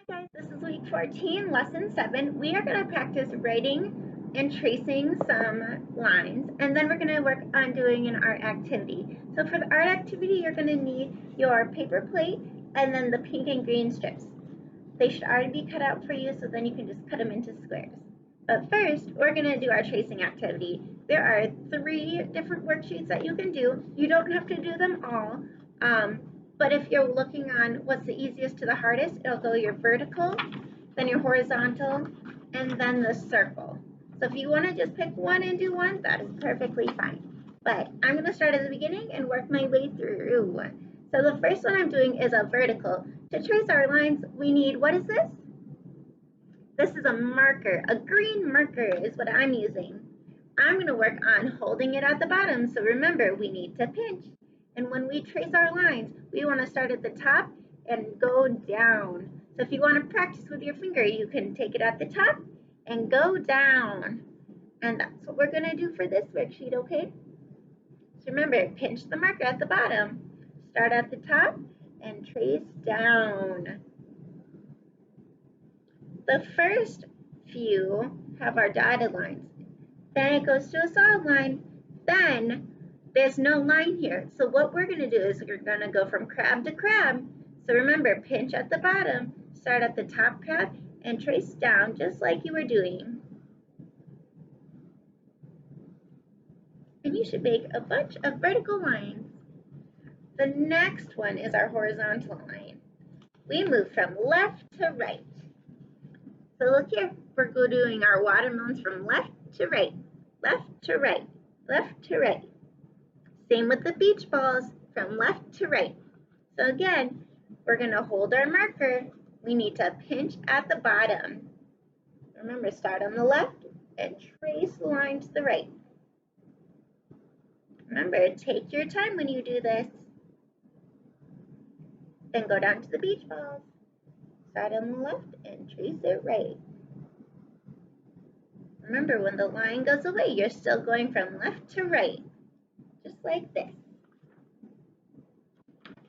Guys, this is week 14, lesson 7. We are going to practice writing and tracing some lines, and then we're going to work on doing an art activity. So for the art activity, you're going to need your paper plate and then the pink and green strips. They should already be cut out for you, so then you can just cut them into squares. But first, we're going to do our tracing activity. There are 3 different worksheets that you can do. You don't have to do them all. But if you're looking on what's the easiest to the hardest, it'll go your vertical, then your horizontal, and then the circle. So if you want to just pick one and do one, that is perfectly fine. But I'm going to start at the beginning and work my way through. So the first one I'm doing is a vertical. To trace our lines, we need, what is this? This is a marker. A green marker is what I'm using. I'm going to work on holding it at the bottom. So remember, we need to pinch. And when we trace our lines, we want to start at the top and go down. So if you want to practice with your finger, you can take it at the top and go down. And that's what we're going to do for this worksheet, okay? So remember, pinch the marker at the bottom. Start at the top and trace down. The first few have our dotted lines. Then it goes to a solid line. Then there's no line here. So what we're going to do is we're going to go from crab to crab. So remember, pinch at the bottom, start at the top crab, and trace down just like you were doing. And you should make a bunch of vertical lines. The next one is our horizontal line. We move from left to right. So look here, we're doing our watermelons from left to right, left to right, left to right. Same with the beach balls, from left to right. So again, we're going to hold our marker. We need to pinch at the bottom. Remember, start on the left and trace the line to the right. Remember, take your time when you do this. Then go down to the beach balls. Start on the left and trace it right. Remember, when the line goes away, you're still going from left to right, just like this.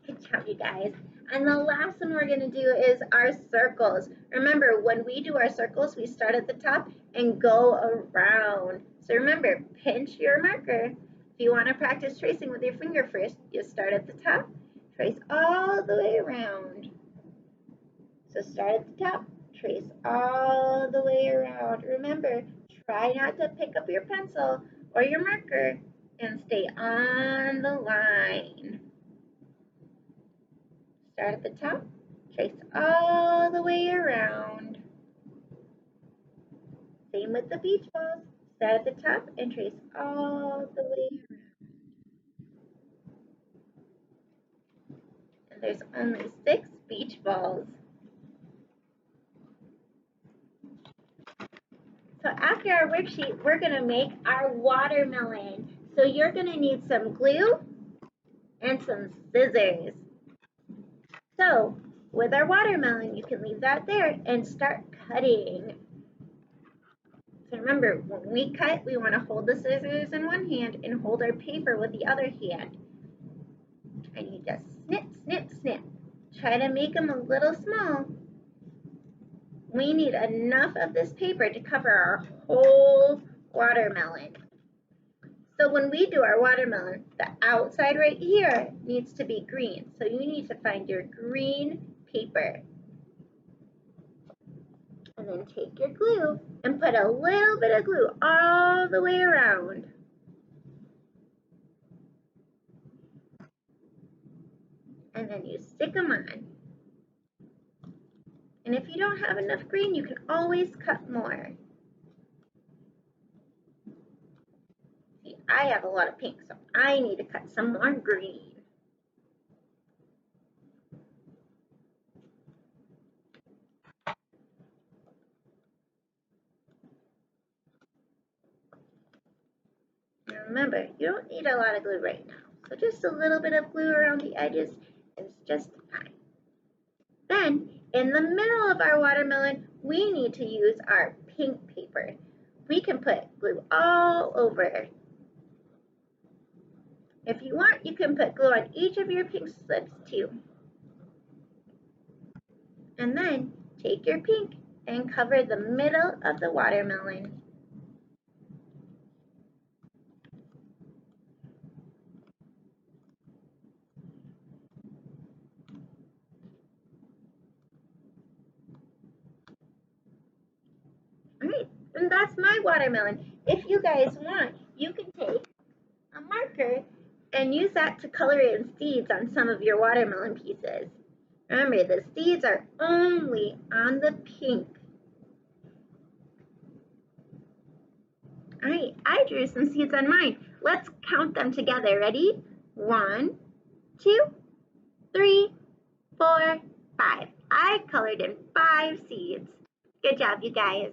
Good job, you guys. And the last one we're going to do is our circles. Remember, when we do our circles, we start at the top and go around. So remember, pinch your marker. If you want to practice tracing with your finger first, you start at the top, trace all the way around. So start at the top, trace all the way around. Remember, try not to pick up your pencil or your marker and stay on the line. Start at the top, trace all the way around. Same with the beach balls. Start at the top and trace all the way around. And there's only 6 beach balls. So after our worksheet, we're going to make our watermelon. So you're going to need some glue and some scissors. So with our watermelon, you can leave that there and start cutting. So remember, when we cut, we want to hold the scissors in one hand and hold our paper with the other hand. And you just snip, snip, snip. Try to make them a little small. We need enough of this paper to cover our whole watermelon. So when we do our watermelon, the outside right here needs to be green. So you need to find your green paper. And then take your glue and put a little bit of glue all the way around. And then you stick them on. And if you don't have enough green, you can always cut more. See, I have a lot of pink, so I need to cut some more green. Now remember, you don't need a lot of glue right now. So just a little bit of glue around the edges is just fine. Then, in the middle of our watermelon, we need to use our pink paper. We can put glue all over. If you want, you can put glue on each of your pink slips too. And then take your pink and cover the middle of the watermelon. All right, and that's my watermelon. If you guys want, you can take a marker and use that to color in seeds on some of your watermelon pieces. Remember, the seeds are only on the pink. All right, I drew some seeds on mine. Let's count them together. Ready? 1, 2, 3, 4, 5. I colored in 5 seeds. Good job, you guys.